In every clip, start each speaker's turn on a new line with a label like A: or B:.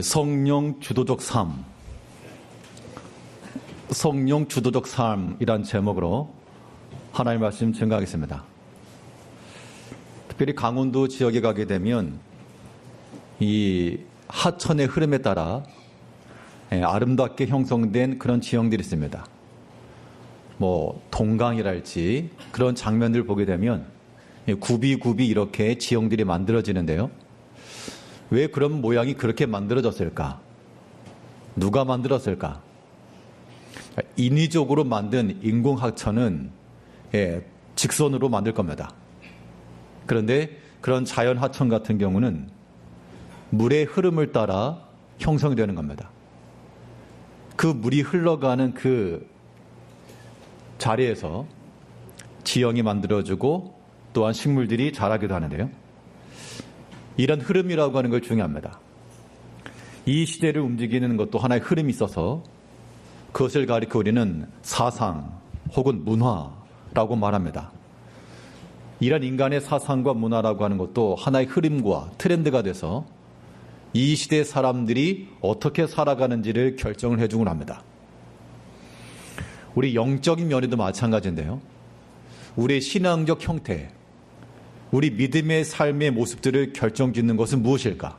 A: 성령 주도적 삶, 성령 주도적 삶이란 제목으로 하나님의 말씀 증거하겠습니다. 특별히 강원도 지역에 가게 되면 이 하천의 흐름에 따라 아름답게 형성된 그런 지형들이 있습니다. 동강이랄지 그런 장면들을 보게 되면 굽이굽이 이렇게 지형들이 만들어지는데요. 왜 그런 모양이 그렇게 만들어졌을까? 누가 만들었을까? 인위적으로 만든 인공하천은 직선으로 만들 겁니다. 그런데 그런 자연 하천 같은 경우는 물의 흐름을 따라 형성이 되는 겁니다. 그 물이 흘러가는 그 자리에서 지형이 만들어지고 또한 식물들이 자라기도 하는데요. 이런 흐름이라고 하는 걸 중요합니다. 이 시대를 움직이는 것도 하나의 흐름이 있어서 그것을 가리켜 우리는 사상 혹은 문화라고 말합니다. 이런 인간의 사상과 문화라고 하는 것도 하나의 흐름과 트렌드가 돼서 이 시대의 사람들이 어떻게 살아가는지를 결정을 해주곤 합니다. 우리 영적인 면에도 마찬가지인데요. 우리의 신앙적 형태, 우리 믿음의 삶의 모습들을 결정짓는 것은 무엇일까?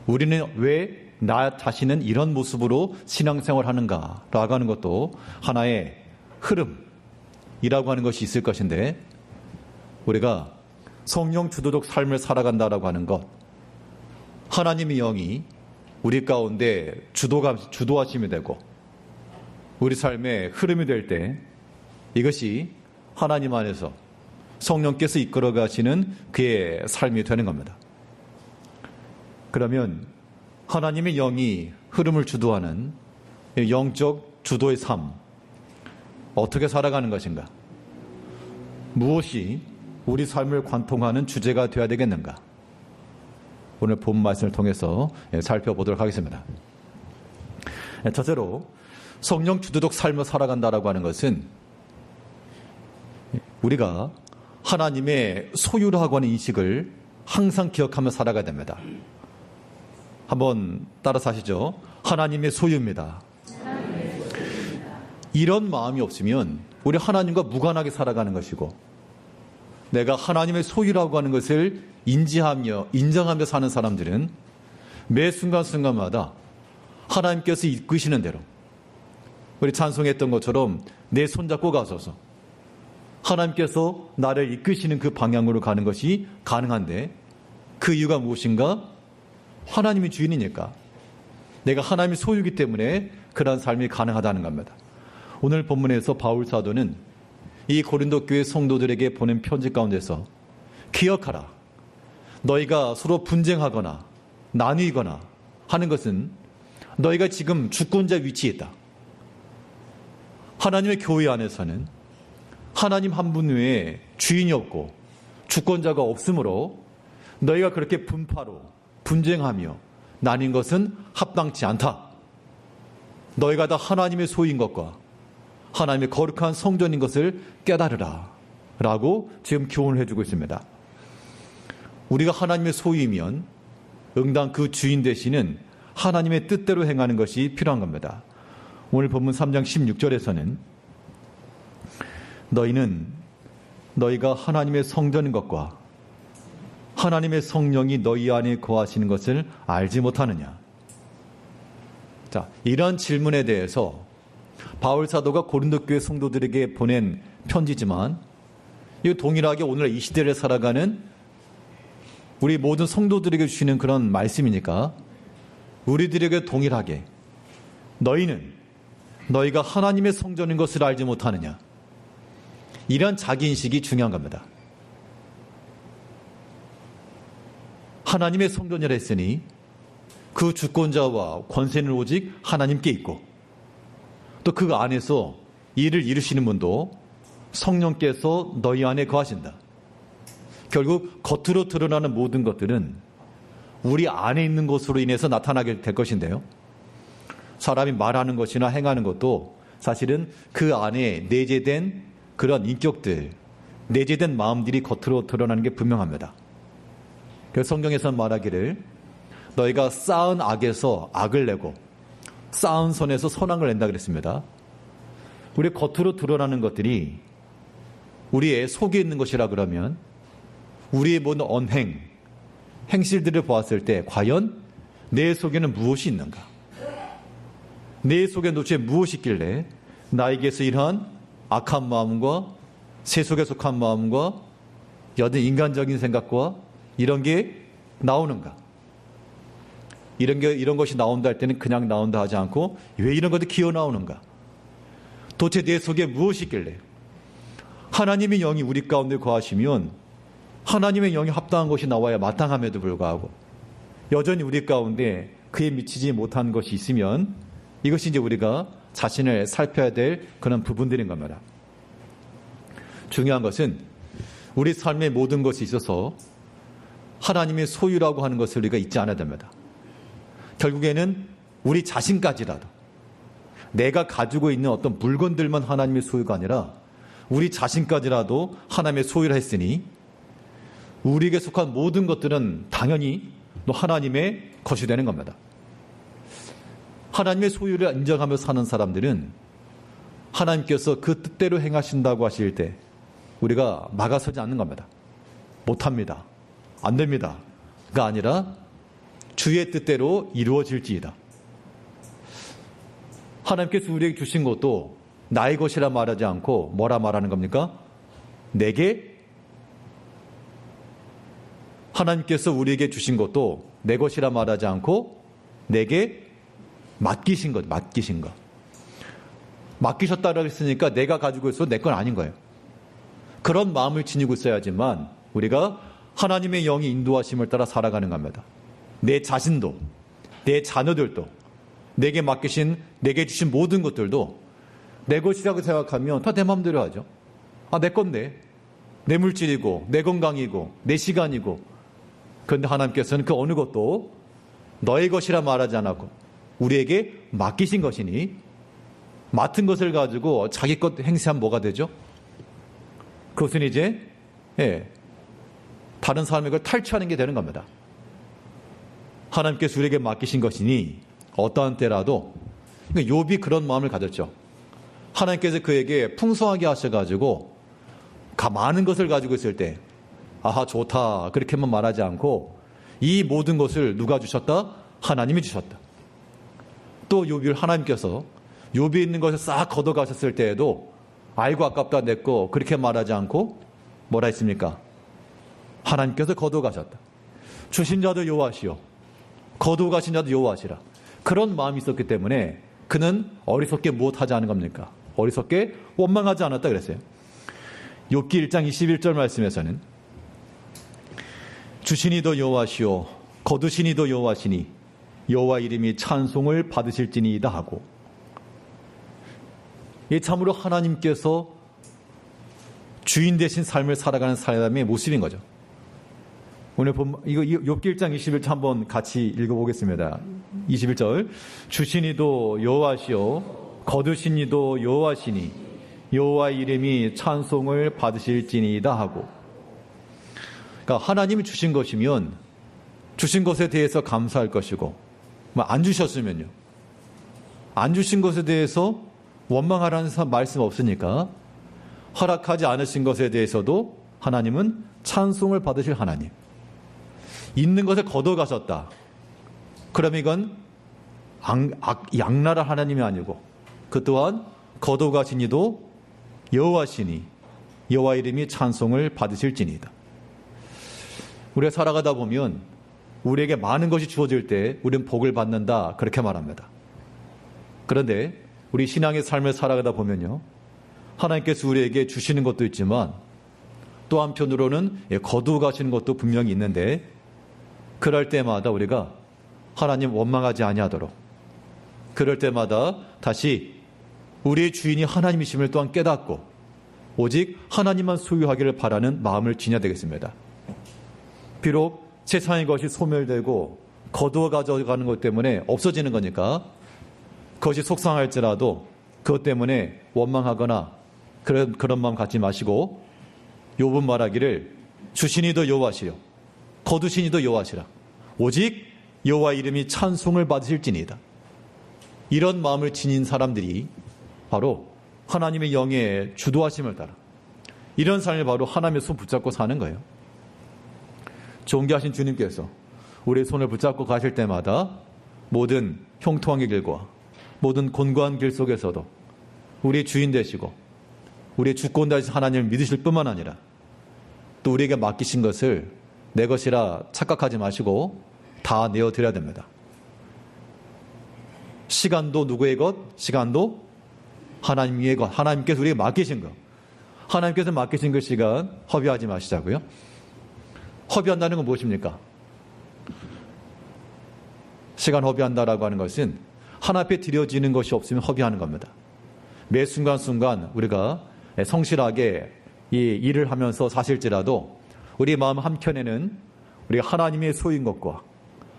A: 우리는 왜 나 자신은 이런 모습으로 신앙생활을 하는가라고 하는 것도 하나의 흐름이라고 하는 것이 있을 것인데, 우리가 성령 주도적 삶을 살아간다라고 하는 것, 하나님의 영이 우리 가운데 주도하심이 되고 우리 삶의 흐름이 될 때 이것이 하나님 안에서 성령께서 이끌어 가시는 그의 삶이 되는 겁니다. 그러면 하나님의 영이 흐름을 주도하는 영적 주도의 삶, 어떻게 살아가는 것인가? 무엇이 우리 삶을 관통하는 주제가 되어야 되겠는가? 오늘 본 말씀을 통해서 살펴보도록 하겠습니다. 첫째로 성령 주도적 삶을 살아간다라고 하는 것은 우리가 하나님의 소유라고 하는 인식을 항상 기억하며 살아가야 됩니다. 한번 따라서 하시죠. 하나님의 소유입니다. 이런 마음이 없으면 우리 하나님과 무관하게 살아가는 것이고, 내가 하나님의 소유라고 하는 것을 인정하며 사는 사람들은 매 순간순간마다 하나님께서 이끄시는 대로, 우리 찬송했던 것처럼 내 손잡고 가소서, 하나님께서 나를 이끄시는 그 방향으로 가는 것이 가능한데, 그 이유가 무엇인가? 하나님이 주인이니까, 내가 하나님의 소유이기 때문에 그러한 삶이 가능하다는 겁니다. 오늘 본문에서 바울 사도는 이 고린도 교회 성도들에게 보낸 편지 가운데서 기억하라, 너희가 서로 분쟁하거나 나뉘거나 하는 것은 너희가 지금 주권자 위치에 있다. 하나님의 교회 안에서는 하나님 한 분 외에 주인이 없고 주권자가 없으므로 너희가 그렇게 분쟁하며 나뉜 것은 합당치 않다. 너희가 다 하나님의 소유인 것과 하나님의 거룩한 성전인 것을 깨달으라 라고 지금 교훈을 해주고 있습니다. 우리가 하나님의 소유이면 응당 그 주인 되시는 하나님의 뜻대로 행하는 것이 필요한 겁니다. 오늘 본문 3장 16절에서는 너희가 하나님의 성전인 것과 하나님의 성령이 너희 안에 거하시는 것을 알지 못하느냐. 자, 이런 질문에 대해서 바울 사도가 고린도 교회 성도들에게 보낸 편지지만, 이 동일하게 오늘 이 시대를 살아가는 우리 모든 성도들에게 주시는 그런 말씀이니까 우리들에게 동일하게 너희가 하나님의 성전인 것을 알지 못하느냐, 이런 자기인식이 중요한 겁니다. 하나님의 성전이라 했으니 그 주권자와 권세는 오직 하나님께 있고, 또 그 안에서 일을 이루시는 분도 성령께서 너희 안에 거하신다. 결국 겉으로 드러나는 모든 것들은 우리 안에 있는 것으로 인해서 나타나게 될 것인데요, 사람이 말하는 것이나 행하는 것도 사실은 그 안에 내재된 그런 인격들, 내재된 마음들이 겉으로 드러나는 게 분명합니다. 그래서 성경에서는 말하기를 너희가 쌓은 악에서 악을 내고 쌓은 선에서 선악을 낸다 그랬습니다. 우리 겉으로 드러나는 것들이 우리의 속에 있는 것이라 그러면 우리의 모든 언행, 행실들을 보았을 때 과연 내 속에는 무엇이 있는가? 내 속에 도대체 무엇이 있길래 나에게서 이러한 악한 마음과 세속에 속한 마음과 여든 인간적인 생각과 이런 게 나오는가? 이런 것이 나온다 할 때는 그냥 나온다 하지 않고 왜 이런 것들이 기어 나오는가? 도대체 내 속에 무엇이 있길래 하나님의 영이 우리 가운데 거하시면 하나님의 영이 합당한 것이 나와야 마땅함에도 불구하고 여전히 우리 가운데 그에 미치지 못한 것이 있으면 이것이 이제 우리가 자신을 살펴야 될 그런 부분들인 겁니다. 중요한 것은 우리 삶의 모든 것에 있어서 하나님의 소유라고 하는 것을 우리가 잊지 않아야 됩니다. 결국에는 우리 자신까지라도 내가 가지고 있는 어떤 물건들만 하나님의 소유가 아니라 우리 자신까지라도 하나님의 소유라 했으니 우리에게 속한 모든 것들은 당연히 또 하나님의 것이 되는 겁니다. 하나님의 소유를 인정하며 사는 사람들은 하나님께서 그 뜻대로 행하신다고 하실 때 우리가 막아서지 않는 겁니다. 못합니다. 안 됩니다. 가 아니라 주의 뜻대로 이루어질지이다. 하나님께서 우리에게 주신 것도 나의 것이라 말하지 않고 뭐라 말하는 겁니까? 내게 하나님께서 우리에게 주신 것도 내 것이라 말하지 않고 내게 맡기신 것, 맡기신 것. 맡기셨다고 했으니까 내가 가지고 있어도 내 건 아닌 거예요. 그런 마음을 지니고 있어야지만 우리가 하나님의 영이 인도하심을 따라 살아가는 겁니다. 내 자신도, 내 자녀들도, 내게 맡기신, 내게 주신 모든 것들도 내 것이라고 생각하면 다 내 마음대로 하죠. 아, 내 건데. 내 물질이고, 내 건강이고, 내 시간이고. 그런데 하나님께서는 그 어느 것도 너의 것이라 말하지 않았고 우리에게 맡기신 것이니 맡은 것을 가지고 자기 것 행세하면 뭐가 되죠? 그것은 이제 다른 사람의 걸 탈취하는 게 되는 겁니다. 하나님께서 우리에게 맡기신 것이니 어떠한 때라도 그러니까 욥이 그런 마음을 가졌죠. 하나님께서 그에게 풍성하게 하셔가지고 많은 것을 가지고 있을 때 아하 좋다 그렇게만 말하지 않고 이 모든 것을 누가 주셨다? 하나님이 주셨다. 또 욥을 하나님께서 욥이 있는 것을 싹 걷어가셨을 때에도 아이고 아깝다 내 거 그렇게 말하지 않고 뭐라 했습니까? 하나님께서 거둬가셨다. 주신 자도 여호와시오 거두어가신 자도 여호와시라. 그런 마음이 있었기 때문에 그는 어리석게 무엇하지 않은 겁니까? 어리석게 원망하지 않았다 그랬어요. 욥기 1장 21절 말씀에서는 주시니도 여호와시오 거두시니도 여호와시니 여호와 이름이 찬송을 받으실지니이다 하고 이 참으로 하나님께서 주인 되신 삶을 살아가는 사람의 모습인 거죠. 오늘 이거 욥기 1장 21절 한번 같이 읽어보겠습니다. 21절 주시니도 여호와시오 거두시니도 여호와시니 여호와 이름이 찬송을 받으실지니이다 하고 그러니까 하나님이 주신 것이면 주신 것에 대해서 감사할 것이고 안 주셨으면요 안 주신 것에 대해서 원망하라는 말씀 없으니까 허락하지 않으신 것에 대해서도 하나님은 찬송을 받으실 하나님. 있는 것을 거둬가셨다. 그러면 이건 양나라 하나님이 아니고 그 또한 거둬가신 이도 여호와시니 여호와 이름이 찬송을 받으실지니이다. 우리가 살아가다 보면 우리에게 많은 것이 주어질 때 우리는 복을 받는다 그렇게 말합니다. 그런데 우리 신앙의 삶을 살아가다 보면요 하나님께서 우리에게 주시는 것도 있지만 또 한편으로는 거두어 가시는 것도 분명히 있는데 그럴 때마다 우리가 하나님 원망하지 아니하도록 그럴 때마다 다시 우리의 주인이 하나님이심을 또한 깨닫고 오직 하나님만 소유하기를 바라는 마음을 지녀야 되겠습니다. 비록 세상의 것이 소멸되고 거두어 가져가는 것 때문에 없어지는 거니까 그것이 속상할지라도 그것 때문에 원망하거나 그런 마음 갖지 마시고 욥은 말하기를 주시니도 여호와시요 거두시니도 여호와시라. 오직 여호와 이름이 찬송을 받으실지니이다. 이런 마음을 지닌 사람들이 바로 하나님의 영의 주도하심을 따라 이런 삶을 바로 하나님의 손 붙잡고 사는 거예요. 존귀하신 주님께서 우리의 손을 붙잡고 가실 때마다 모든 형통한 길과 모든 곤고한 길 속에서도 우리의 주인 되시고 우리의 주권 되신 하나님을 믿으실 뿐만 아니라 또 우리에게 맡기신 것을 내 것이라 착각하지 마시고 다 내어드려야 됩니다. 시간도 누구의 것? 시간도 하나님의 것. 하나님께서 우리에게 맡기신 것. 하나님께서 맡기신 그 시간 허비하지 마시자고요. 허비한다는 건 무엇입니까? 시간 허비한다라고 하는 것은 하나님 앞에 드려지는 것이 없으면 허비하는 겁니다. 매 순간순간 우리가 성실하게 이 일을 하면서 사실지라도 우리 마음 한켠에는 우리가 하나님의 소유인 것과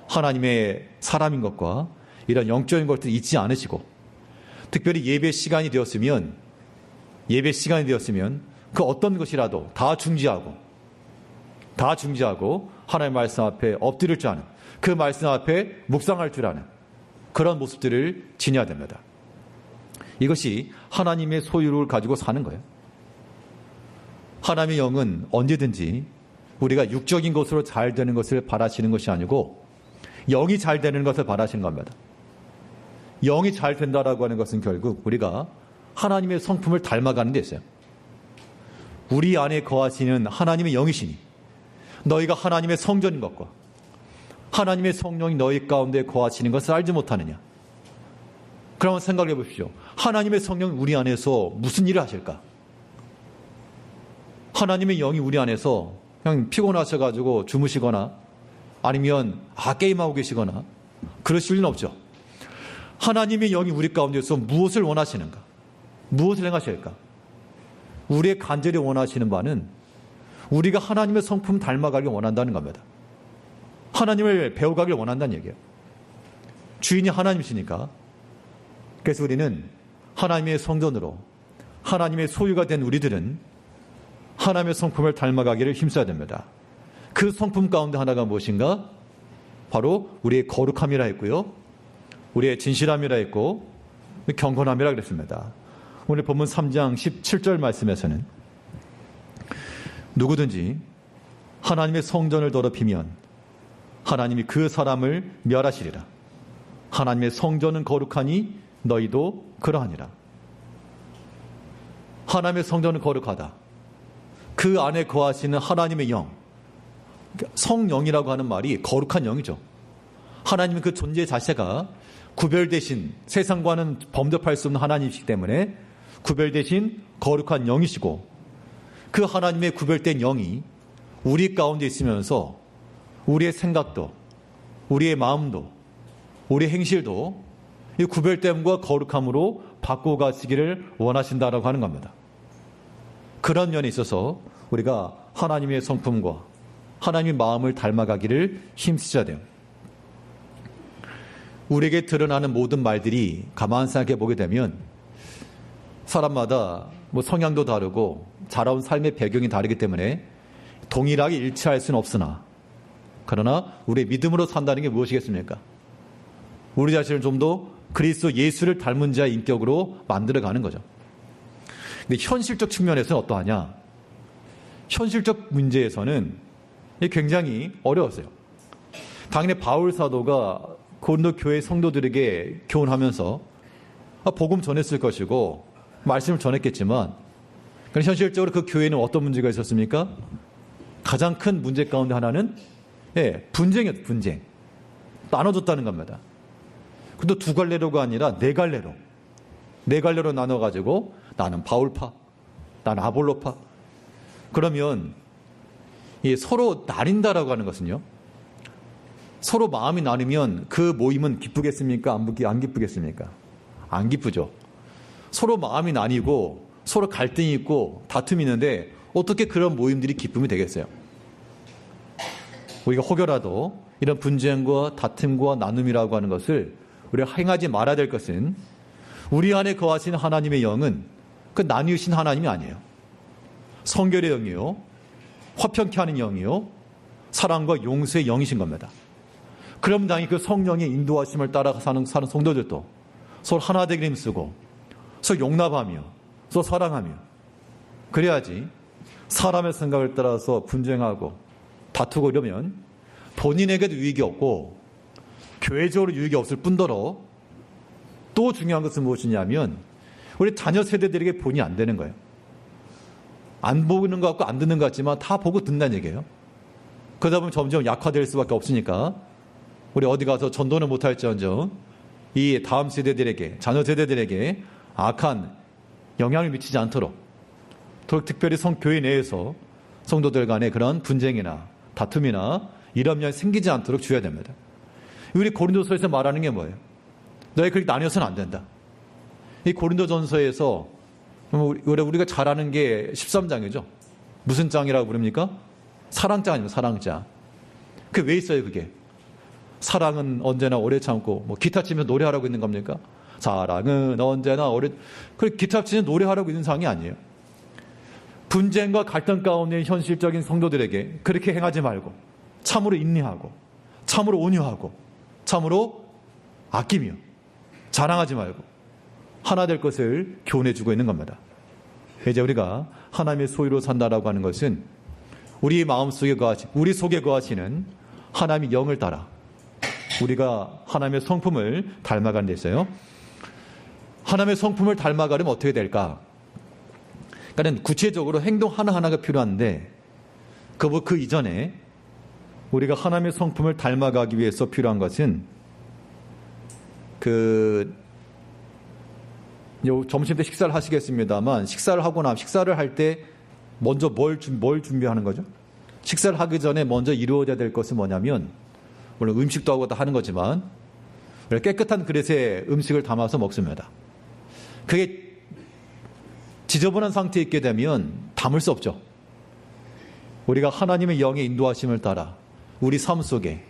A: 하나님의 사람인 것과 이런 영적인 것들을 잊지 않으시고 특별히 예배 시간이 되었으면 그 어떤 것이라도 다 중지하고 하나님의 말씀 앞에 엎드릴 줄 아는 그 말씀 앞에 묵상할 줄 아는 그런 모습들을 지녀야 됩니다. 이것이 하나님의 소유를 가지고 사는 거예요. 하나님의 영은 언제든지 우리가 육적인 것으로 잘 되는 것을 바라시는 것이 아니고 영이 잘 되는 것을 바라시는 겁니다. 영이 잘 된다라고 하는 것은 결국 우리가 하나님의 성품을 닮아가는 데 있어요. 우리 안에 거하시는 하나님의 영이시니 너희가 하나님의 성전인 것과 하나님의 성령이 너희 가운데 거하시는 것을 알지 못하느냐. 그러면 생각해 보십시오. 하나님의 성령이 우리 안에서 무슨 일을 하실까? 하나님의 영이 우리 안에서 그냥 피곤하셔가지고 주무시거나 아니면 게임하고 계시거나 그러실 리는 없죠. 하나님의 영이 우리 가운데서 무엇을 원하시는가? 무엇을 행하실까? 우리의 간절히 원하시는 바는 우리가 하나님의 성품 닮아가길 원한다는 겁니다. 하나님을 배워가길 원한다는 얘기예요. 주인이 하나님이시니까. 그래서 우리는 하나님의 성전으로 하나님의 소유가 된 우리들은 하나님의 성품을 닮아가기를 힘써야 됩니다. 그 성품 가운데 하나가 무엇인가? 바로 우리의 거룩함이라 했고요. 우리의 진실함이라 했고 경건함이라 그랬습니다. 오늘 본문 3장 17절 말씀에서는 누구든지 하나님의 성전을 더럽히면 하나님이 그 사람을 멸하시리라. 하나님의 성전은 거룩하니 너희도 그러하니라. 하나님의 성전은 거룩하다. 그 안에 거하시는 하나님의 영, 성령이라고 하는 말이 거룩한 영이죠. 하나님은 그 존재 자체가 구별되신, 세상과는 범접할 수 없는 하나님이시기 때문에 구별되신 거룩한 영이시고, 그 하나님의 구별된 영이 우리 가운데 있으면서 우리의 생각도, 우리의 마음도, 우리의 행실도 이 구별됨과 거룩함으로 바꿔가시기를 원하신다라고 하는 겁니다. 그런 면에 있어서 우리가 하나님의 성품과 하나님의 마음을 닮아가기를 힘쓰셔야 돼요. 우리에게 드러나는 모든 말들이 가만 생각해 보게 되면 사람마다 성향도 다르고 자라온 삶의 배경이 다르기 때문에 동일하게 일치할 수는 없으나, 그러나 우리의 믿음으로 산다는 게 무엇이겠습니까? 우리 자신을 좀 더 그리스도 예수를 닮은 자의 인격으로 만들어가는 거죠. 근데 현실적 측면에서는 어떠하냐? 현실적 문제에서는 굉장히 어려웠어요. 당연히 바울 사도가 고린도 교회 성도들에게 교훈하면서 복음 전했을 것이고 말씀을 전했겠지만, 현실적으로 그 교회는 어떤 문제가 있었습니까? 가장 큰 문제 가운데 하나는 분쟁이었어요. 분쟁. 나눠줬다는 겁니다. 근데 두 갈래로가 아니라 네 갈래로 나눠가지고 나는 바울파, 나는 아볼로파. 그러면 서로 나뉜다라고 하는 것은요, 서로 마음이 나누면 그 모임은 기쁘겠습니까? 안 기쁘겠습니까? 안 기쁘죠. 서로 마음이 나뉘고 서로 갈등이 있고 다툼이 있는데 어떻게 그런 모임들이 기쁨이 되겠어요? 우리가 혹여라도 이런 분쟁과 다툼과 나눔이라고 하는 것을 우리가 행하지 말아야 될 것은, 우리 안에 거하신 하나님의 영은 그 나뉘으신 하나님이 아니에요. 성결의 영이요, 화평케 하는 영이요, 사랑과 용서의 영이신 겁니다. 그럼 당연히 그 성령의 인도하심을 따라 사는 성도들도 서로 하나 되기를 힘쓰고 서로 용납하며 서로 사랑하며 그래야지 사람의 생각을 따라서 분쟁하고 다투고 이러면 본인에게도 유익이 없고 교회적으로 유익이 없을 뿐더러 또 중요한 것은 무엇이냐면 우리 자녀 세대들에게 본이 안 되는 거예요. 안 보는 것 같고 안 듣는 것 같지만 다 보고 듣는다는 얘기예요. 그러다 보면 점점 약화될 수밖에 없으니까 우리 어디 가서 전도는 못할지언정 이 다음 세대들에게 자녀 세대들에게 악한 영향을 미치지 않도록 특별히 교회 내에서 성도들 간에 그런 분쟁이나 다툼이나 이런 면이 생기지 않도록 줘야 됩니다. 우리 고린도서에서 말하는 게 뭐예요? 너희 그렇게 나뉘어서는 안 된다. 이 고린도전서에서 우리가 잘 아는 게 13장이죠. 무슨 장이라고 부릅니까? 사랑장 아니면 사랑장. 그게 왜 있어요, 그게? 사랑은 언제나 오래 참고, 기타 치면서 노래하라고 있는 겁니까? 사랑은 언제나 오래, 그 기타 치면 노래하라고 있는 상이 아니에요. 분쟁과 갈등 가운데 현실적인 성도들에게 그렇게 행하지 말고, 참으로 인내하고, 참으로 온유하고, 참으로 아끼며, 자랑하지 말고, 하나 될 것을 교훈해주고 있는 겁니다. 이제 우리가 하나님의 소유로 산다라고 하는 것은 우리 마음속에 우리 속에 거하시는 하나님의 영을 따라 우리가 하나님의 성품을 닮아가는 데 있어요. 하나님의 성품을 닮아가려면 어떻게 될까? 그러니까 구체적으로 행동 하나하나가 필요한데 그 이전에 우리가 하나님의 성품을 닮아가기 위해서 필요한 것은 점심 때 식사를 하시겠습니다만 식사를 할 때 먼저 뭘 준비하는 거죠? 식사를 하기 전에 먼저 이루어져야 될 것은 뭐냐면 물론 음식도 하고 다 하는 거지만 깨끗한 그릇에 음식을 담아서 먹습니다. 그게 지저분한 상태에 있게 되면 담을 수 없죠. 우리가 하나님의 영의 인도하심을 따라 우리 삶 속에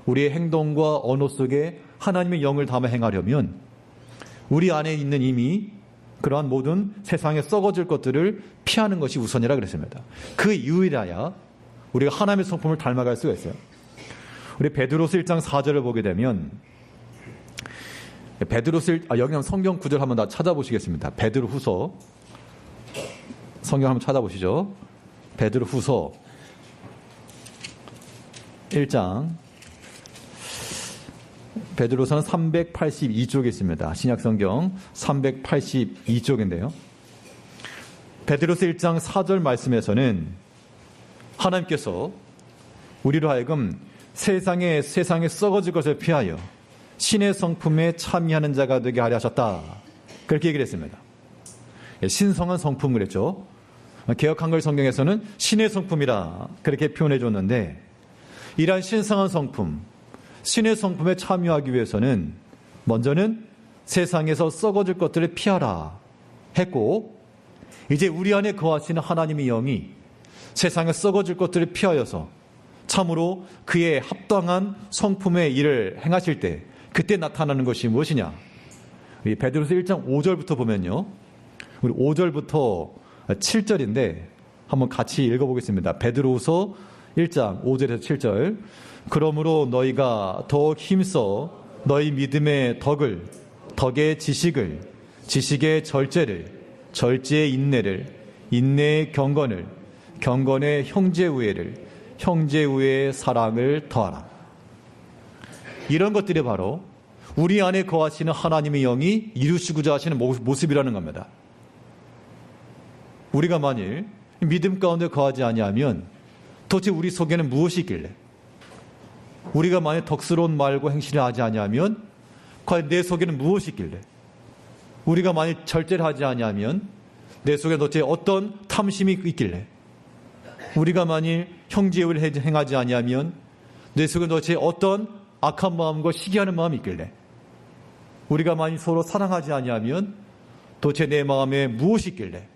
A: 우리의 행동과 언어 속에 하나님의 영을 담아 행하려면 우리 안에 있는 이미 그러한 모든 세상에 썩어질 것들을 피하는 것이 우선이라 그랬습니다. 그 이유이라야 우리가 하나님의 성품을 닮아갈 수가 있어요. 우리 베드로서 1장 4절을 보게 되면 여기 성경 구절 한번 다 찾아보시겠습니다. 베드로 후서 성경 한번 찾아보시죠. 베드로 후서 1장 베드로서는 382쪽에 있습니다. 신약성경 382쪽인데요. 베드로서 1장 4절 말씀에서는 하나님께서 우리로 하여금 세상에 썩어질 것을 피하여 신의 성품에 참여하는 자가 되게 하려 하셨다. 그렇게 얘기를 했습니다. 신성한 성품을 했죠. 개역 한글 성경에서는 신의 성품이라 그렇게 표현해 줬는데 이러한 신성한 성품, 신의 성품에 참여하기 위해서는 먼저는 세상에서 썩어질 것들을 피하라 했고 이제 우리 안에 거하시는 하나님의 영이 세상에 썩어질 것들을 피하여서 참으로 그의 합당한 성품의 일을 행하실 때 그때 나타나는 것이 무엇이냐? 우리 베드로서 1장 5절부터 보면요. 우리 5절부터 7절인데 한번 같이 읽어보겠습니다. 베드로서 1장 5절에서 7절. 그러므로 너희가 더욱 힘써 너희 믿음의 덕의 지식을, 지식의 절제를, 절제의 인내를, 인내의 경건을, 경건의 형제우애를, 형제우애의 사랑을 더하라. 이런 것들이 바로 우리 안에 거하시는 하나님의 영이 이루시고자 하시는 모습이라는 겁니다. 우리가 만일 믿음 가운데 거하지 아니하면 도대체 우리 속에는 무엇이 있길래? 우리가 만일 덕스러운 말과 행실을 하지 아니하면 과연 내 속에는 무엇이 있길래? 우리가 만일 절제를 하지 아니하면 내 속에 도대체 어떤 탐심이 있길래? 우리가 만일 형제를 행하지 아니하면 내 속에 도대체 어떤 악한 마음과 시기하는 마음이 있길래? 우리가 만일 서로 사랑하지 아니하면 도대체 내 마음에 무엇이 있길래?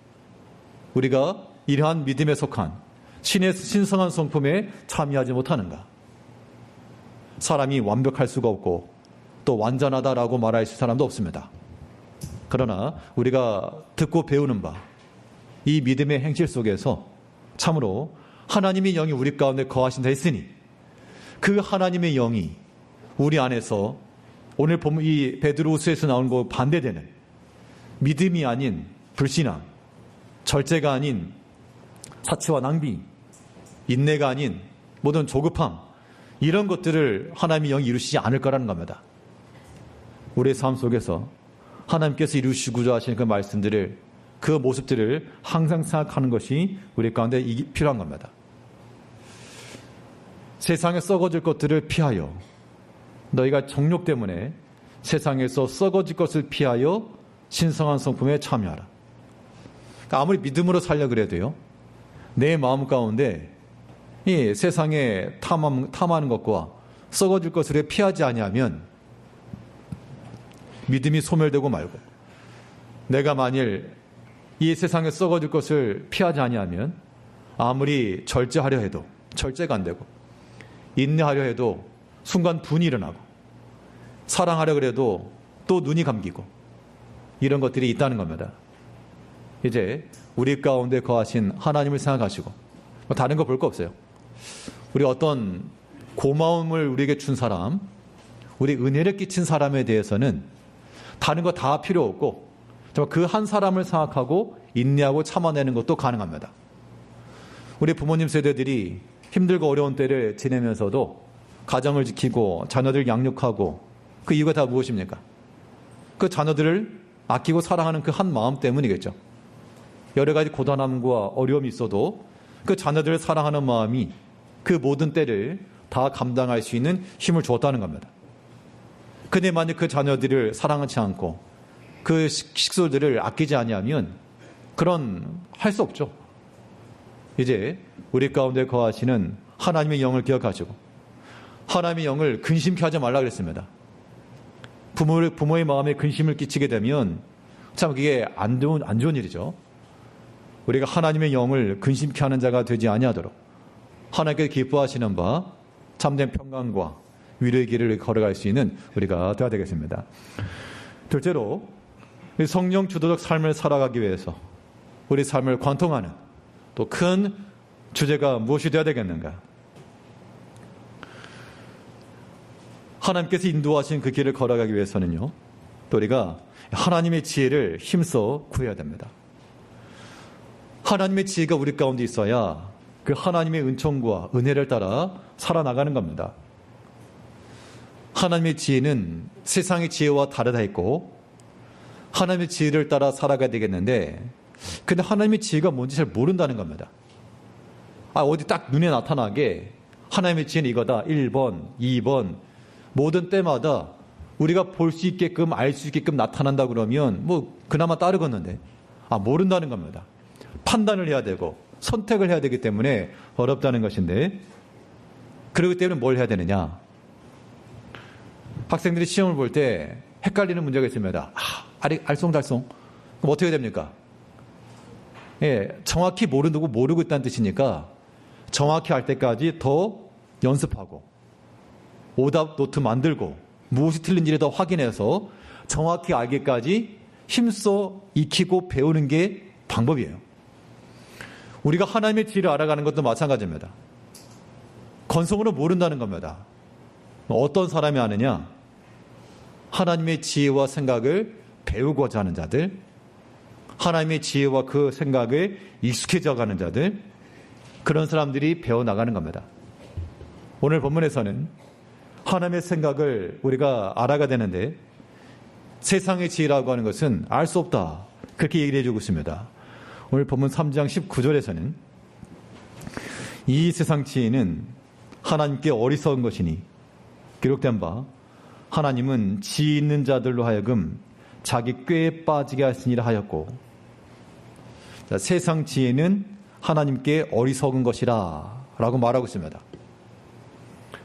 A: 우리가 이러한 믿음에 속한 신의 신성한 성품에 참여하지 못하는가? 사람이 완벽할 수가 없고 또 완전하다라고 말할 사람도 없습니다. 그러나 우리가 듣고 배우는 바, 이 믿음의 행실 속에서 참으로 하나님의 영이 우리 가운데 거하신다 했으니 그 하나님의 영이 우리 안에서 오늘 보면 이 베드로후서에서 나오는 거 반대되는 믿음이 아닌 불신앙, 절제가 아닌 사치와 낭비, 인내가 아닌 모든 조급함, 이런 것들을 하나님의 영이 이루시지 않을 거라는 겁니다. 우리의 삶 속에서 하나님께서 이루시고자 하시는 그 말씀들을, 그 모습들을 항상 생각하는 것이 우리 가운데 필요한 겁니다. 세상에 썩어질 것들을 피하여, 너희가 정욕 때문에 세상에서 썩어질 것을 피하여 신성한 성품에 참여하라. 그러니까 아무리 믿음으로 살려 그래도요, 내 마음 가운데 이 세상에 탐하는 것과 썩어질 것을 피하지 아니하면 믿음이 소멸되고 말고, 내가 만일 이 세상에 썩어질 것을 피하지 아니하면 아무리 절제하려 해도 절제가 안 되고, 인내하려 해도 순간 분이 일어나고, 사랑하려 그래도 또 눈이 감기고, 이런 것들이 있다는 겁니다. 이제 우리 가운데 거하신 하나님을 생각하시고, 다른 거 볼 거 없어요. 우리 어떤 고마움을 우리에게 준 사람, 우리 은혜를 끼친 사람에 대해서는 다른 거 다 필요 없고 그 한 사람을 생각하고 인내하고 참아내는 것도 가능합니다. 우리 부모님 세대들이 힘들고 어려운 때를 지내면서도 가정을 지키고 자녀들 양육하고, 그 이유가 다 무엇입니까? 그 자녀들을 아끼고 사랑하는 그 한 마음 때문이겠죠. 여러 가지 고단함과 어려움이 있어도 그 자녀들을 사랑하는 마음이 그 모든 때를 다 감당할 수 있는 힘을 주었다는 겁니다. 근데 만약 그 자녀들을 사랑하지 않고 그 식솔들을 아끼지 아니하면 그런 할 수 없죠. 이제 우리 가운데 거하시는 하나님의 영을 기억하시고 하나님의 영을 근심케 하지 말라 그랬습니다. 부모의 마음에 근심을 끼치게 되면 참 그게 안 좋은 일이죠. 우리가 하나님의 영을 근심케 하는 자가 되지 아니하도록 하나님께서 기뻐하시는 바 참된 평강과 위로의 길을 걸어갈 수 있는 우리가 되어야 되겠습니다. 둘째로, 성령 주도적 삶을 살아가기 위해서 우리 삶을 관통하는 또 큰 주제가 무엇이 되어야 되겠는가? 하나님께서 인도하신 그 길을 걸어가기 위해서는요, 또 우리가 하나님의 지혜를 힘써 구해야 됩니다. 하나님의 지혜가 우리 가운데 있어야 그 하나님의 은총과 은혜를 따라 살아나가는 겁니다. 하나님의 지혜는 세상의 지혜와 다르다 했고, 하나님의 지혜를 따라 살아가야 되겠는데, 근데 하나님의 지혜가 뭔지 잘 모른다는 겁니다. 어디 딱 눈에 나타나게 하나님의 지혜는 이거다, 1번, 2번, 모든 때마다 우리가 볼 수 있게끔 알 수 있게끔 나타난다 그러면 그나마 따르겠는데, 모른다는 겁니다. 판단을 해야 되고 선택을 해야 되기 때문에 어렵다는 것인데, 그렇기 때문에 뭘 해야 되느냐? 학생들이 시험을 볼 때 헷갈리는 문제가 있습니다. 알쏭달쏭. 그럼 어떻게 됩니까? 정확히 모르고 있다는 뜻이니까 정확히 알 때까지 더 연습하고 오답 노트 만들고 무엇이 틀린지를 더 확인해서 정확히 알기까지 힘써 익히고 배우는 게 방법이에요. 우리가 하나님의 지혜를 알아가는 것도 마찬가지입니다. 건성으로 모른다는 겁니다. 어떤 사람이 아느냐? 하나님의 지혜와 생각을 배우고자 하는 자들, 하나님의 지혜와 그 생각에 익숙해져 가는 자들, 그런 사람들이 배워나가는 겁니다. 오늘 본문에서는 하나님의 생각을 우리가 알아가야 되는데, 세상의 지혜라고 하는 것은 알 수 없다, 그렇게 얘기를 해주고 있습니다. 오늘 본문 3장 19절에서는 이 세상 지혜는 하나님께 어리석은 것이니 기록된 바 하나님은 지혜 있는 자들로 하여금 자기 꾀에 빠지게 하시니라 하였고, 세상 지혜는 하나님께 어리석은 것이라 라고 말하고 있습니다.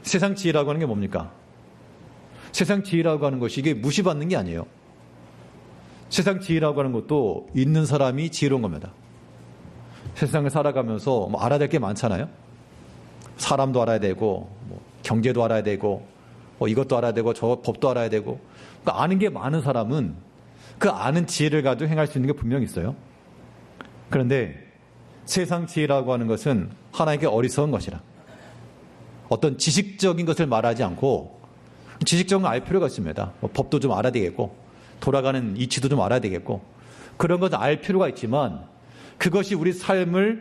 A: 세상 지혜라고 하는 게 뭡니까? 세상 지혜라고 하는 것이 이게 무시받는 게 아니에요. 세상 지혜라고 하는 것도 있는 사람이 지혜로운 겁니다. 세상을 살아가면서 알아야 될 게 많잖아요. 사람도 알아야 되고, 경제도 알아야 되고, 이것도 알아야 되고, 저 법도 알아야 되고. 그러니까 아는 게 많은 사람은 그 아는 지혜를 가지고 행할 수 있는 게 분명히 있어요. 그런데 세상 지혜라고 하는 것은 하나님께 어리석은 것이라. 어떤 지식적인 것을 말하지 않고 지식적으로 알 필요가 있습니다. 법도 좀 알아야 되겠고, 돌아가는 이치도 좀 알아야 되겠고, 그런 것을 알 필요가 있지만, 그것이 우리 삶에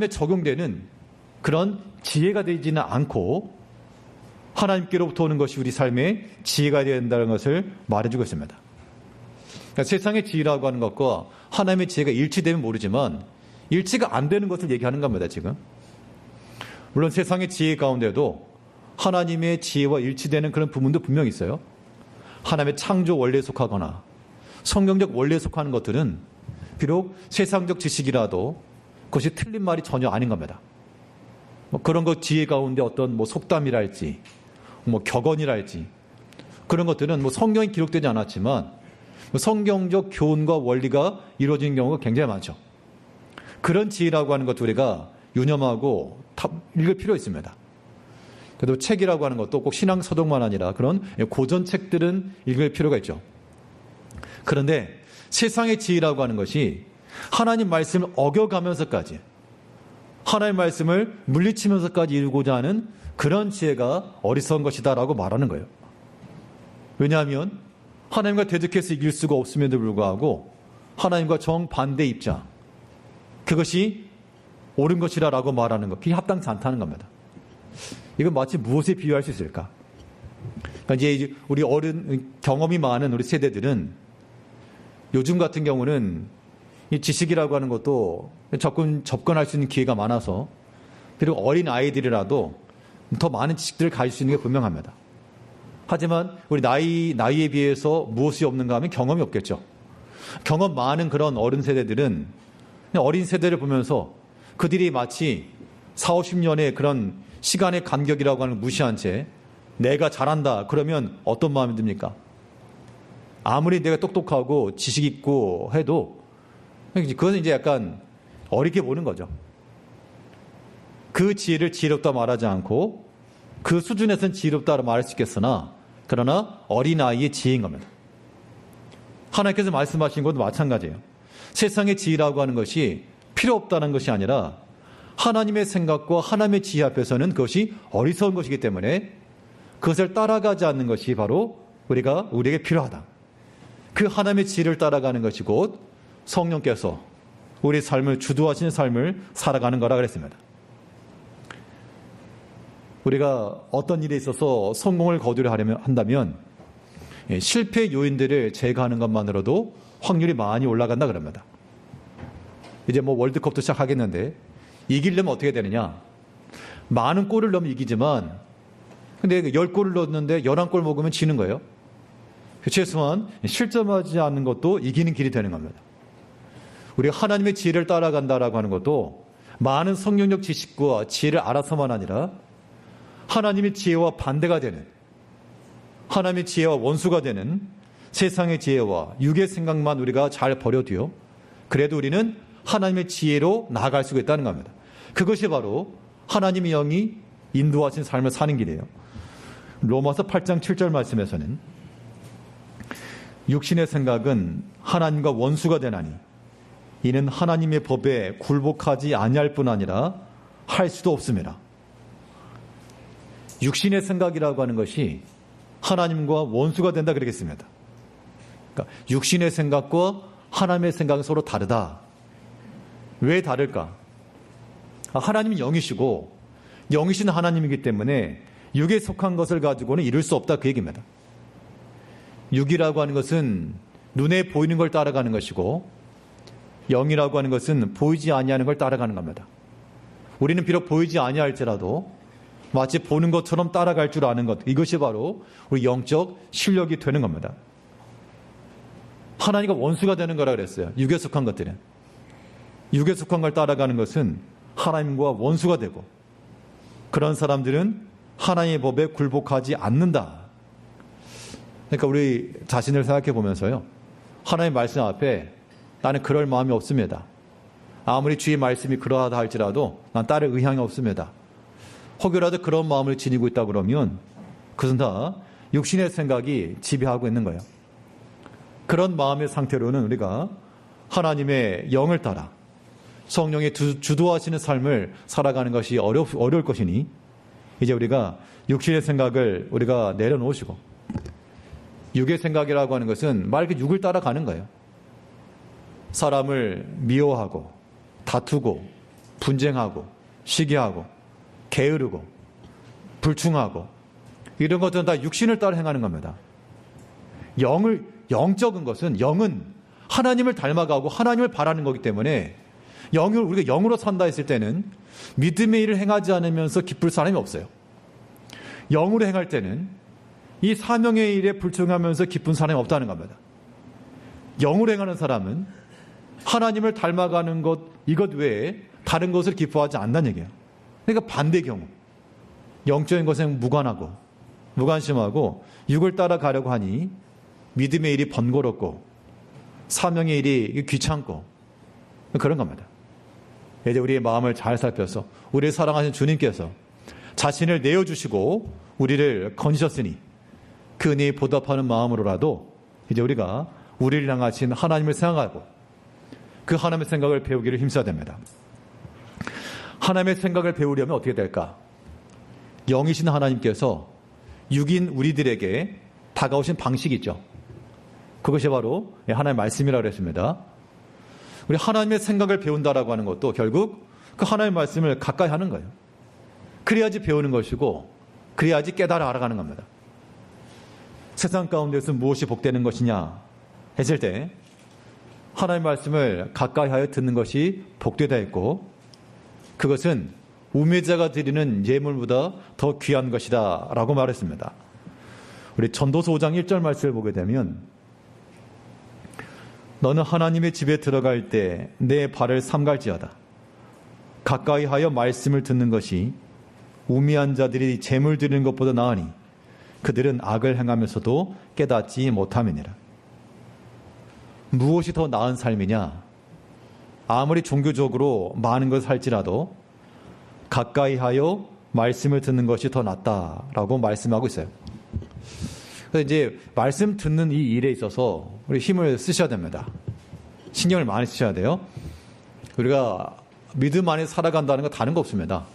A: 적용되는 그런 지혜가 되지는 않고, 하나님께로부터 오는 것이 우리 삶의 지혜가 되어야 된다는 것을 말해주고 있습니다. 그러니까 세상의 지혜라고 하는 것과 하나님의 지혜가 일치되면 모르지만, 일치가 안 되는 것을 얘기하는 겁니다, 지금. 물론 세상의 지혜 가운데도 하나님의 지혜와 일치되는 그런 부분도 분명히 있어요. 하나님의 창조 원리에 속하거나 성경적 원리에 속하는 것들은 비록 세상적 지식이라도 그것이 틀린 말이 전혀 아닌 겁니다. 그런 것 지혜 가운데 어떤 속담이랄지 격언이랄지 그런 것들은 성경에 기록되지 않았지만 성경적 교훈과 원리가 이루어지는 경우가 굉장히 많죠. 그런 지혜라고 하는 것도 우리가 유념하고 읽을 필요 있습니다. 그래도 책이라고 하는 것도 꼭 신앙 서적만 아니라 그런 고전 책들은 읽을 필요가 있죠. 그런데 세상의 지혜라고 하는 것이 하나님 말씀을 어겨가면서까지 하나님 말씀을 물리치면서까지 이루고자 하는 그런 지혜가 어리석은 것이다라고 말하는 거예요. 왜냐하면 하나님과 대적해서 이길 수가 없음에도 불구하고 하나님과 정반대 입장, 그것이 옳은 것이라고 말하는 것, 그게 합당치 않다는 겁니다. 이건 마치 무엇에 비유할 수 있을까? 그러니까 이제 우리 경험이 많은 우리 세대들은 요즘 같은 경우는 이 지식이라고 하는 것도 접근할 수 있는 기회가 많아서 그리고 어린 아이들이라도 더 많은 지식들을 가질 수 있는 게 분명합니다. 하지만 우리 나이에 비해서 무엇이 없는가 하면 경험이 없겠죠. 경험 많은 그런 어른 세대들은 어린 세대를 보면서 그들이 마치 40, 50년의 그런 시간의 간격이라고 하는 걸 무시한 채 내가 잘한다 그러면 어떤 마음이 듭니까? 아무리 내가 똑똑하고 지식 있고 해도 그것은 이제 약간 어리게 보는 거죠. 그 지혜를 지혜롭다 말하지 않고 그 수준에서는 지혜롭다고 말할 수 있겠으나 그러나 어린아이의 지혜인 겁니다. 하나님께서 말씀하신 것도 마찬가지예요. 세상의 지혜라고 하는 것이 필요 없다는 것이 아니라 하나님의 생각과 하나님의 지혜 앞에서는 그것이 어리석은 것이기 때문에 그것을 따라가지 않는 것이 바로 우리에게 필요하다. 그 하나님의 지혜를 따라가는 것이 곧 성령께서 우리 삶을 주도하시는 삶을 살아가는 거라 그랬습니다. 우리가 어떤 일에 있어서 성공을 거두려 한다면 실패 요인들을 제거하는 것만으로도 확률이 많이 올라간다 그럽니다. 이제 월드컵도 시작하겠는데 이기려면 어떻게 되느냐? 많은 골을 넣으면 이기지만 근데 10골을 넣었는데 11골 먹으면 지는 거예요. 최소한 실점하지 않는 것도 이기는 길이 되는 겁니다. 우리가 하나님의 지혜를 따라간다라고 하는 것도 많은 성경적 지식과 지혜를 알아서만 아니라 하나님의 지혜와 반대가 되는 하나님의 지혜와 원수가 되는 세상의 지혜와 육의 생각만 우리가 잘 버려두요. 그래도 우리는 하나님의 지혜로 나아갈 수가 있다는 겁니다. 그것이 바로 하나님의 영이 인도하신 삶을 사는 길이에요. 로마서 8장 7절 말씀에서는 육신의 생각은 하나님과 원수가 되나니 이는 하나님의 법에 굴복하지 아니할 뿐 아니라 할 수도 없습니다. 육신의 생각이라고 하는 것이 하나님과 원수가 된다 그러겠습니다. 그러니까 육신의 생각과 하나님의 생각은 서로 다르다. 왜 다를까? 하나님은 영이시고 영이신 하나님이기 때문에 육에 속한 것을 가지고는 이룰 수 없다 그 얘기입니다. 육이라고 하는 것은 눈에 보이는 걸 따라가는 것이고 영이라고 하는 것은 보이지 아니하는 걸 따라가는 겁니다. 우리는 비록 보이지 아니할지라도 마치 보는 것처럼 따라갈 줄 아는 것, 이것이 바로 우리 영적 실력이 되는 겁니다. 하나님과 원수가 되는 거라 그랬어요. 육에 속한 것들은. 육에 속한 걸 따라가는 것은 하나님과 원수가 되고 그런 사람들은 하나님의 법에 굴복하지 않는다. 그러니까 우리 자신을 생각해 보면서요. 하나님의 말씀 앞에 나는 그럴 마음이 없습니다. 아무리 주의 말씀이 그러하다 할지라도 난 따를 의향이 없습니다. 혹여라도 그런 마음을 지니고 있다 그러면 그것은 다 육신의 생각이 지배하고 있는 거예요. 그런 마음의 상태로는 우리가 하나님의 영을 따라 성령의 주도하시는 삶을 살아가는 것이 어려울 것이니 이제 우리가 육신의 생각을 우리가 내려놓으시고, 육의 생각이라고 하는 것은 말 그대로 육을 따라가는 거예요. 사람을 미워하고 다투고 분쟁하고 시기하고 게으르고 불충하고 이런 것들은 다 육신을 따라 행하는 겁니다. 영적인 것은, 영은 하나님을 닮아가고 하나님을 바라는 거기 때문에 우리가 영으로 산다 했을 때는 믿음의 일을 행하지 않으면서 기쁠 사람이 없어요. 영으로 행할 때는 이 사명의 일에 불충하면서 기쁜 사람이 없다는 겁니다. 영으로 행하는 사람은 하나님을 닮아가는 것, 이것 외에 다른 것을 기뻐하지 않는다는 얘기예요. 그러니까 반대 경우, 영적인 것에 무관하고 무관심하고 육을 따라가려고 하니 믿음의 일이 번거롭고 사명의 일이 귀찮고 그런 겁니다. 이제 우리의 마음을 잘 살펴서 우리를 사랑하신 주님께서 자신을 내어주시고 우리를 건지셨으니 그 은혜에 보답하는 마음으로라도 이제 우리가 우리를 향하신 하나님을 생각하고 그 하나님의 생각을 배우기를 힘써야 됩니다. 하나님의 생각을 배우려면 어떻게 될까? 영이신 하나님께서 육인 우리들에게 다가오신 방식이 있죠. 그것이 바로 하나님의 말씀이라고 했습니다. 우리 하나님의 생각을 배운다라고 하는 것도 결국 그 하나님의 말씀을 가까이 하는 거예요. 그래야지 배우는 것이고 그래야지 깨달아 알아가는 겁니다. 세상 가운데서 무엇이 복되는 것이냐 했을 때 하나님의 말씀을 가까이 하여 듣는 것이 복되다 했고, 그것은 우매자가 드리는 예물보다 더 귀한 것이다 라고 말했습니다. 우리 전도서 5장 1절 말씀을 보게 되면, 너는 하나님의 집에 들어갈 때 내 발을 삼갈지어다. 가까이 하여 말씀을 듣는 것이 우매한 자들이 재물 드리는 것보다 나으니 그들은 악을 행하면서도 깨닫지 못함이니라. 무엇이 더 나은 삶이냐? 아무리 종교적으로 많은 것을 할지라도 가까이 하여 말씀을 듣는 것이 더 낫다라고 말씀하고 있어요. 그래서 이제 말씀 듣는 이 일에 있어서 우리 힘을 쓰셔야 됩니다. 신경을 많이 쓰셔야 돼요. 우리가 믿음 안에 살아간다는 거 다른 거 없습니다.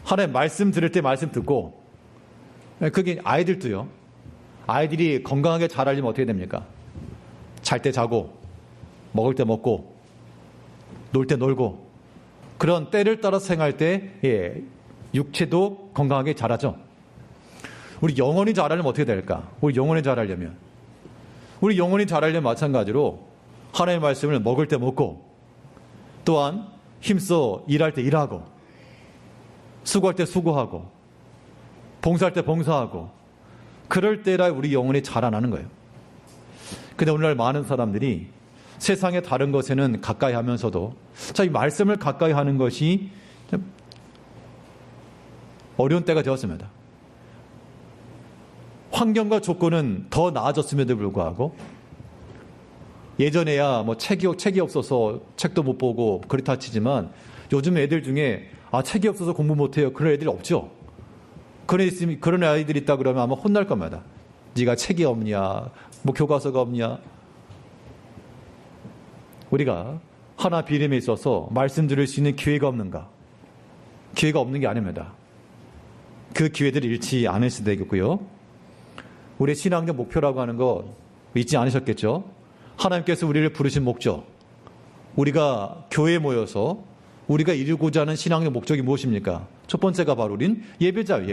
A: 하나님 말씀 들을 때 말씀 듣고, 그게 아이들도요. 아이들이 건강하게 자라려면 어떻게 됩니까? 잘 때 자고, 먹을 때 먹고, 놀 때 놀고, 그런 때를 따라 생활할 때 육체도 건강하게 자라죠. 우리 영혼이 자라려면 어떻게 될까? 우리 영혼이 자라려면 마찬가지로 하나님의 말씀을 먹을 때 먹고, 또한 힘써 일할 때 일하고, 수고할 때 수고하고, 봉사할 때 봉사하고, 그럴 때라 우리 영혼이 자라나는 거예요. 근데 오늘날 많은 사람들이 세상의 다른 것에는 가까이 하면서도 이 말씀을 가까이 하는 것이 어려운 때가 되었습니다. 환경과 조건은 더 나아졌음에도 불구하고 예전에야 책이 없어서 책도 못 보고 그렇다 치지만 요즘 애들 중에 책이 없어서 공부 못해요. 그런 애들이 없죠. 그런 아이들이 있다 그러면 아마 혼날 겁니다. 네가 책이 없냐, 교과서가 없냐. 우리가 하나 비림에 있어서 말씀 들을 수 있는 기회가 없는가? 기회가 없는 게 아닙니다. 그 기회들을 잃지 않으셔야 되겠고요. 우리의 신앙적 목표라고 하는 거 잊지 않으셨겠죠? 하나님께서 우리를 부르신 목적, 우리가 교회에 모여서 우리가 이루고자 하는 신앙적 목적이 무엇입니까? 첫 번째가 바로 우린 예배자예요.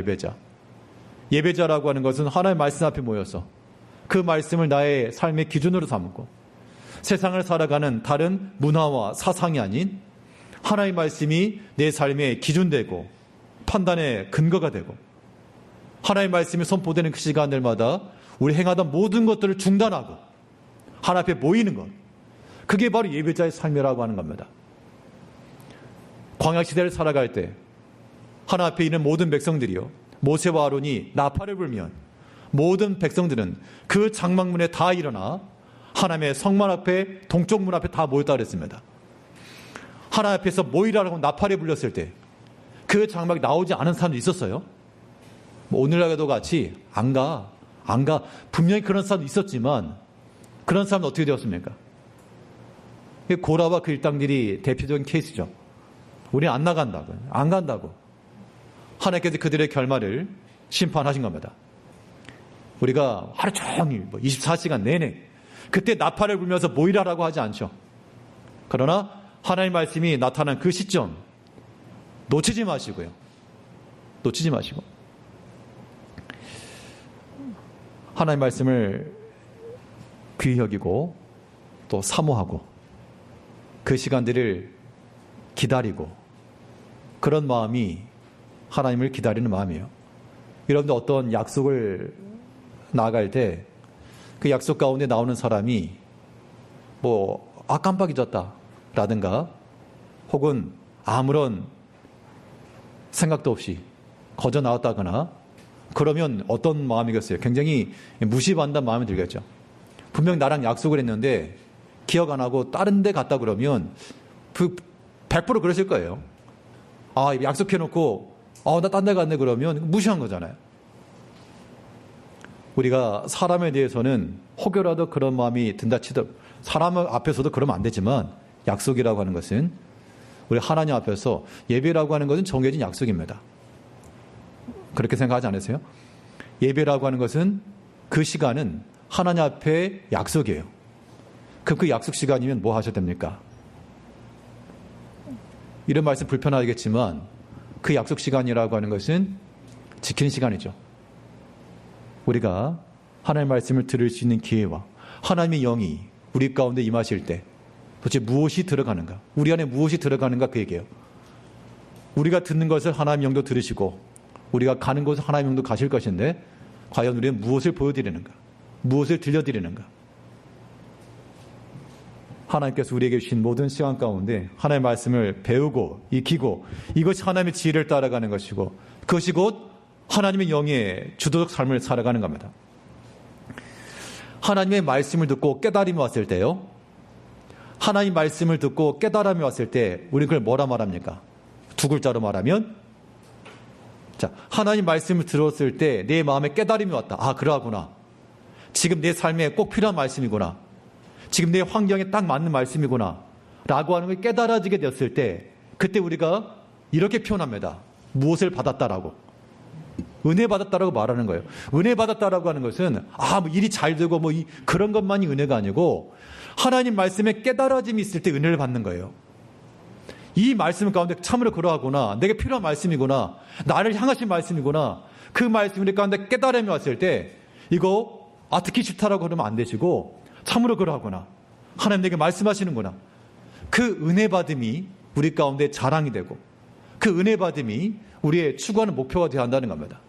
A: 예배자라고 하는 것은 하나님의 말씀 앞에 모여서 그 말씀을 나의 삶의 기준으로 삼고 세상을 살아가는 다른 문화와 사상이 아닌 하나님의 말씀이 내 삶의 기준되고 판단의 근거가 되고 하나님의 말씀이 선포되는 그 시간들마다 우리 행하던 모든 것들을 중단하고 하나님 앞에 모이는 것, 그게 바로 예배자의 삶이라고 하는 겁니다. 광야시대를 살아갈 때 하나님 앞에 있는 모든 백성들이요, 모세와 아론이 나팔을 불면 모든 백성들은 그 장막문에 다 일어나 하나님의 성막 앞에, 동쪽 문 앞에 다 모였다 그랬습니다. 하나님 앞에서 모이라고 나팔이 불렸을 때 그 장막이 나오지 않은 사람도 있었어요. 오늘날과도 같이 안 가. 분명히 그런 사람도 있었지만 그런 사람은 어떻게 되었습니까? 고라와 그 일당들이 대표적인 케이스죠. 우리는 안 나간다고, 안 간다고. 하나님께서 그들의 결말을 심판하신 겁니다. 우리가 하루 종일 24시간 내내 그때 나팔을 불면서 모이라라고 하지 않죠. 그러나 하나님 말씀이 나타난 그 시점 놓치지 마시고요. 놓치지 마시고 하나님 말씀을 귀히 여기고 또 사모하고 그 시간들을 기다리고 그런 마음이 하나님을 기다리는 마음이에요. 여러분들 어떤 약속을 나아갈 때 그 약속 가운데 나오는 사람이 깜빡 잊었다 라든가 혹은 아무런 생각도 없이 거저 나왔다거나 그러면 어떤 마음이겠어요? 굉장히 무시받는다는 마음이 들겠죠. 분명 나랑 약속을 했는데 기억 안 하고 다른 데 갔다 그러면 100% 그러실 거예요. 약속해놓고 나 딴 데 갔네 그러면 무시한 거잖아요. 우리가 사람에 대해서는 혹여라도 그런 마음이 든다 치더라도 사람 앞에서도 그러면 안 되지만 약속이라고 하는 것은 우리 하나님 앞에서 예배라고 하는 것은 정해진 약속입니다. 그렇게 생각하지 않으세요? 예배라고 하는 것은 그 시간은 하나님 앞에 약속이에요. 그럼 그 약속 시간이면 뭐 하셔야 됩니까? 이런 말씀 불편하겠지만 그 약속 시간이라고 하는 것은 지키는 시간이죠. 우리가 하나님의 말씀을 들을 수 있는 기회와 하나님의 영이 우리 가운데 임하실 때 도대체 무엇이 들어가는가? 우리 안에 무엇이 들어가는가 그 얘기예요. 우리가 듣는 것을 하나님 영도 들으시고 우리가 가는 곳을 하나님 영도 가실 것인데 과연 우리는 무엇을 보여드리는가? 무엇을 들려드리는가? 하나님께서 우리에게 주신 모든 시간 가운데 하나님의 말씀을 배우고 익히고 이것이 하나님의 지혜를 따라가는 것이고 그것이 곧 하나님의 영의 주도적 삶을 살아가는 겁니다. 하나님의 말씀을 듣고 깨달음이 왔을 때요. 하나님 말씀을 듣고 깨달음이 왔을 때 우리는 그걸 뭐라 말합니까? 두 글자로 말하면 하나님 말씀을 들었을 때 내 마음에 깨달음이 왔다. 그러하구나. 지금 내 삶에 꼭 필요한 말씀이구나. 지금 내 환경에 딱 맞는 말씀이구나. 라고 하는 걸 깨달아지게 되었을 때 그때 우리가 이렇게 표현합니다. 무엇을 받았다라고. 은혜 받았다라고 말하는 거예요. 은혜 받았다라고 하는 것은 일이 잘 되고 그런 것만이 은혜가 아니고 하나님 말씀에 깨달아짐이 있을 때 은혜를 받는 거예요. 이 말씀 가운데 참으로 그러하구나. 내게 필요한 말씀이구나. 나를 향하신 말씀이구나. 그 말씀 우리 가운데 깨달음이 왔을 때 이거 듣기 싫다라고 그러면 안 되시고 참으로 그러하구나. 하나님 내게 말씀하시는구나. 그 은혜 받음이 우리 가운데 자랑이 되고 그 은혜 받음이 우리의 추구하는 목표가 되어야 한다는 겁니다.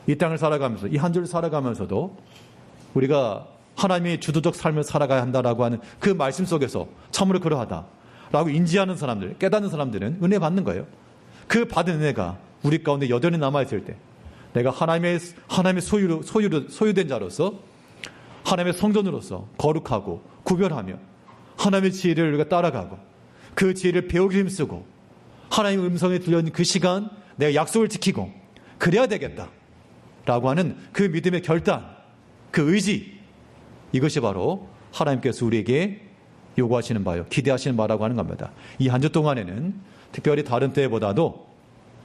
A: 이 땅을 살아가면서 이 한 주를 살아가면서도 우리가 하나님의 주도적 삶을 살아가야 한다라고 하는 그 말씀 속에서 참으로 그러하다라고 인지하는 사람들, 깨닫는 사람들은 은혜 받는 거예요. 그 받은 은혜가 우리 가운데 여전히 남아있을 때 내가 하나님의 소유된 자로서 하나님의 성전으로서 거룩하고 구별하며 하나님의 지혜를 우리가 따라가고 그 지혜를 배우기 힘쓰고 하나님의 음성에 들려있는 그 시간 내가 약속을 지키고 그래야 되겠다 라고 하는 그 믿음의 결단, 그 의지, 이것이 바로 하나님께서 우리에게 요구하시는 바요, 기대하시는 바라고 하는 겁니다. 이 한 주 동안에는 특별히 다른 때보다도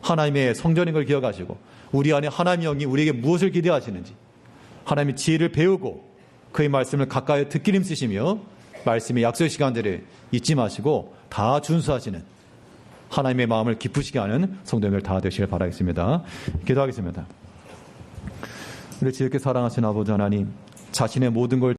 A: 하나님의 성전인 걸 기억하시고 우리 안에 하나님의 영이 우리에게 무엇을 기대하시는지 하나님의 지혜를 배우고 그의 말씀을 가까이 듣기 힘쓰시며 말씀의 약속의 시간들을 잊지 마시고 다 준수하시는 하나님의 마음을 기쁘시게 하는 성도님들 다 되시길 바라겠습니다. 기도하겠습니다. 우리 지혜롭게 사랑하신 아버지 하나님, 자신의 모든 걸